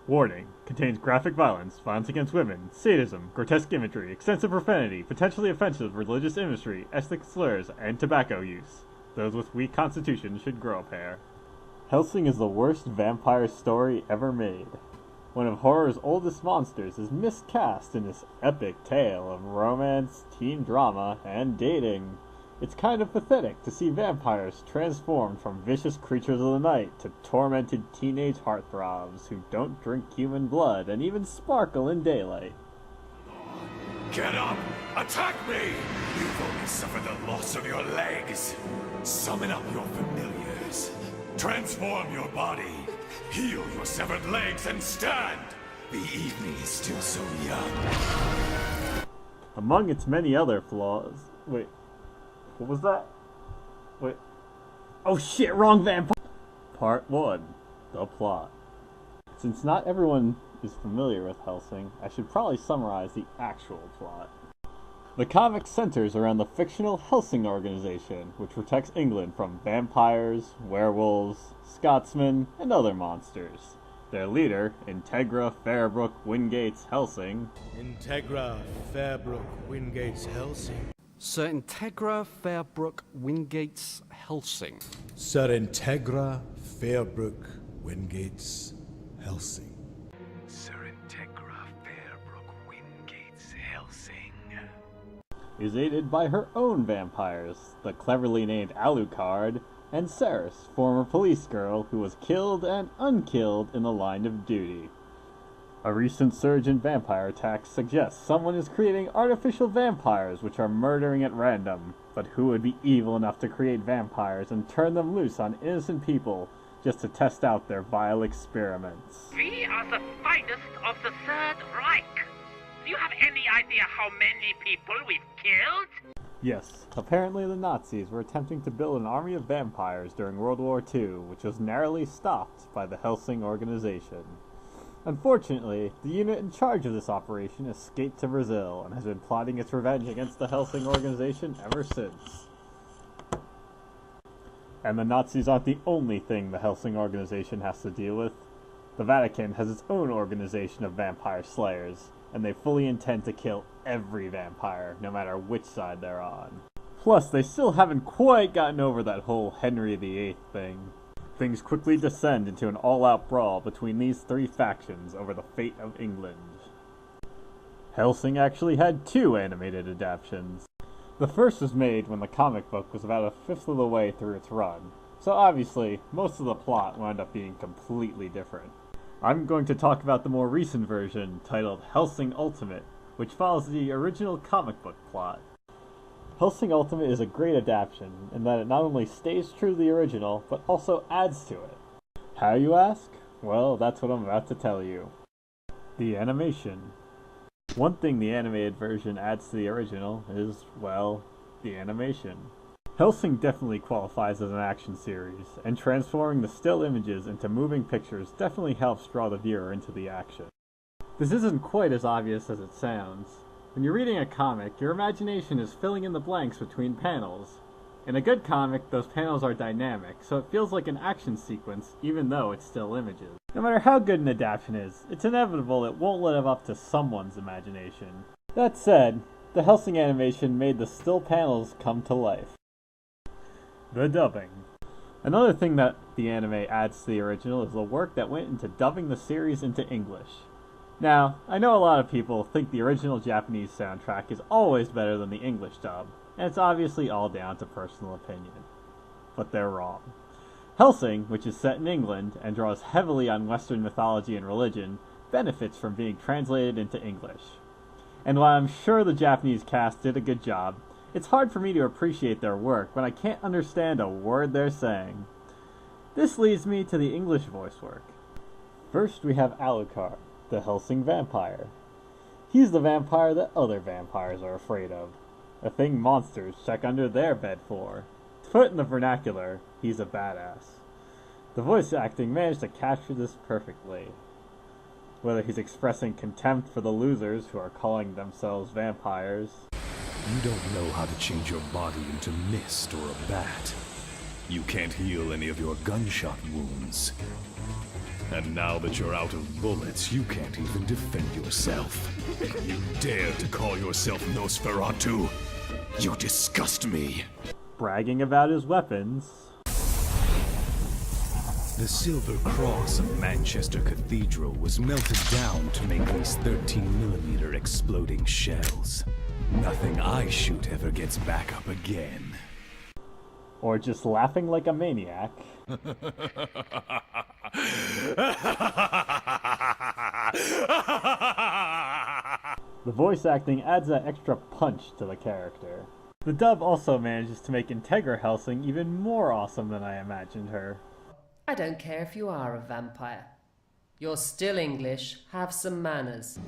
Warning: contains graphic violence, violence against women, sadism, grotesque imagery, extensive profanity, potentially offensive religious imagery, ethnic slurs, and tobacco use. Those with weak constitutions should grow a pair. Hellsing is the worst vampire story ever made. One of horror's oldest monsters is miscast in this epic tale of romance, teen drama, and dating. It's kind of pathetic to see vampires transformed from vicious creatures of the night to tormented teenage heartthrobs who don't drink human blood and even sparkle in daylight. Get up! Attack me! You've only suffered the loss of your legs. Summon up your familiars. Transform your body. Heal your severed legs and stand! The evening is still so young. Among its many other flaws... Wait. What was that? Wait. Oh shit, wrong vampire! Part 1. The plot. Since not everyone is familiar with Hellsing, I should probably summarize the actual plot. The comic centers around the fictional Hellsing organization, which protects England from vampires, werewolves, Scotsmen, and other monsters. Their leader, Integra Fairbrook Wingates Hellsing. Integra Fairbrook Wingates Hellsing. Sir Integra Fairbrook Wingates Hellsing. Sir Integra Fairbrook Wingates Hellsing. Sir Integra Fairbrook Wingates Hellsing. Is aided by her own vampires, the cleverly named Alucard, and Ceres, former police girl who was killed and unkilled in the line of duty. A recent surge in vampire attacks suggests someone is creating artificial vampires which are murdering at random. But who would be evil enough to create vampires and turn them loose on innocent people just to test out their vile experiments? We are the finest of the Third Reich. Do you have any idea how many people we've killed? Yes, apparently the Nazis were attempting to build an army of vampires during World War II, which was narrowly stopped by the Hellsing organization. Unfortunately, the unit in charge of this operation escaped to Brazil and has been plotting its revenge against the Hellsing organization ever since. And the Nazis aren't the only thing the Hellsing organization has to deal with. The Vatican has its own organization of vampire slayers, and they fully intend to kill every vampire, no matter which side they're on. Plus, they still haven't quite gotten over that whole Henry VIII thing. Things quickly descend into an all-out brawl between these three factions over the fate of England. Hellsing actually had 2 animated adaptations. The first was made when the comic book was about a fifth of the way through its run, so obviously, most of the plot wound up being completely different. I'm going to talk about the more recent version, titled Hellsing Ultimate, which follows the original comic book plot. Hellsing Ultimate is a great adaptation, in that it not only stays true to the original, but also adds to it. How, you ask? Well, that's what I'm about to tell you. The animation. One thing the animated version adds to the original is, well, the animation. Hellsing definitely qualifies as an action series, and transforming the still images into moving pictures definitely helps draw the viewer into the action. This isn't quite as obvious as it sounds. When you're reading a comic, your imagination is filling in the blanks between panels. In a good comic, those panels are dynamic, so it feels like an action sequence, even though it's still images. No matter how good an adaptation is, it's inevitable it won't live up to someone's imagination. That said, the Hellsing animation made the still panels come to life. The dubbing. Another thing that the anime adds to the original is the work that went into dubbing the series into English. Now, I know a lot of people think the original Japanese soundtrack is always better than the English dub, and it's obviously all down to personal opinion. But they're wrong. Hellsing, which is set in England and draws heavily on Western mythology and religion, benefits from being translated into English. And while I'm sure the Japanese cast did a good job, it's hard for me to appreciate their work when I can't understand a word they're saying. This leads me to the English voice work. First we have Alucard, the Hellsing vampire. He's the vampire that other vampires are afraid of, a thing monsters check under their bed for. To put it in the vernacular, he's a badass. The voice acting managed to capture this perfectly. Whether he's expressing contempt for the losers who are calling themselves vampires. You don't know how to change your body into mist or a bat. You can't heal any of your gunshot wounds. And now that you're out of bullets, you can't even defend yourself. You dare to call yourself Nosferatu? You disgust me. Bragging about his weapons. The Silver Cross of Manchester Cathedral was melted down to make these 13mm exploding shells. Nothing I shoot ever gets back up again. Or just laughing like a maniac. The voice acting adds that extra punch to the character. The dub also manages to make Integra Hellsing even more awesome than I imagined her. I don't care if you are a vampire. You're still English. Have some manners.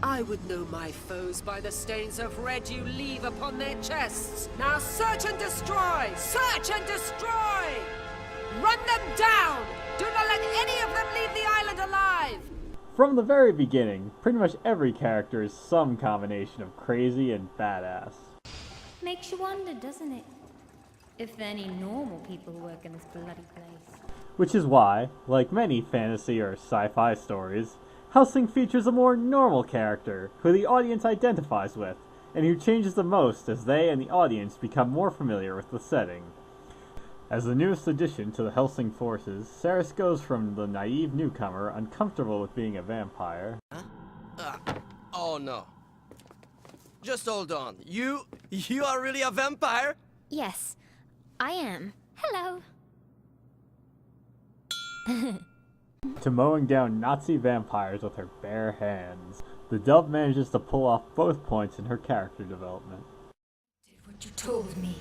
I would know my foes by the stains of red you leave upon their chests. Now search and destroy! Search and destroy! Run them down! Do not let any of them leave the island alive! From the very beginning, pretty much every character is some combination of crazy and badass. Makes you wonder, doesn't it? If any normal people work in this bloody place. Which is why, like many fantasy or sci-fi stories, Hellsing features a more normal character who the audience identifies with, and who changes the most as they and the audience become more familiar with the setting. As the newest addition to the Hellsing forces, Ceres goes from the naive newcomer uncomfortable with being a vampire. Oh no. Just hold on. You are really a vampire? Yes, I am. Hello. To mowing down Nazi vampires with her bare hands. The dub manages to pull off both points in her character development. Did what you told me.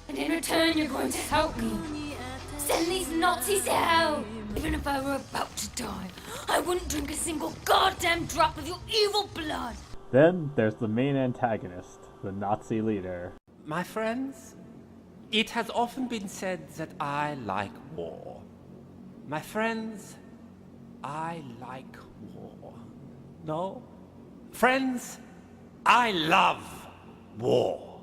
And in return you're going to help me. Send these Nazis to hell! Even if I were about to die, I wouldn't drink a single goddamn drop of your evil blood! Then there's the main antagonist, the Nazi leader. My friends, it has often been said that I like war. My friends, I like war. No? Friends, I love war.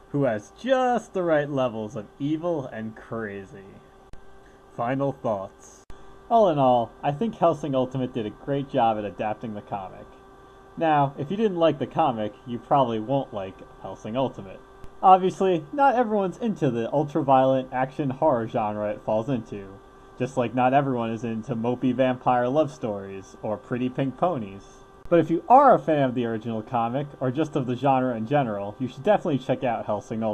Who has just the right levels of evil and crazy. Final thoughts. All in all, I think Hellsing Ultimate did a great job at adapting the comic. Now, if you didn't like the comic, you probably won't like Hellsing Ultimate. Obviously, not everyone's into the ultra-violent action horror genre it falls into, just like not everyone is into mopey vampire love stories or pretty pink ponies. But if you are a fan of the original comic, or just of the genre in general, you should definitely check out Hellsing Ultimate.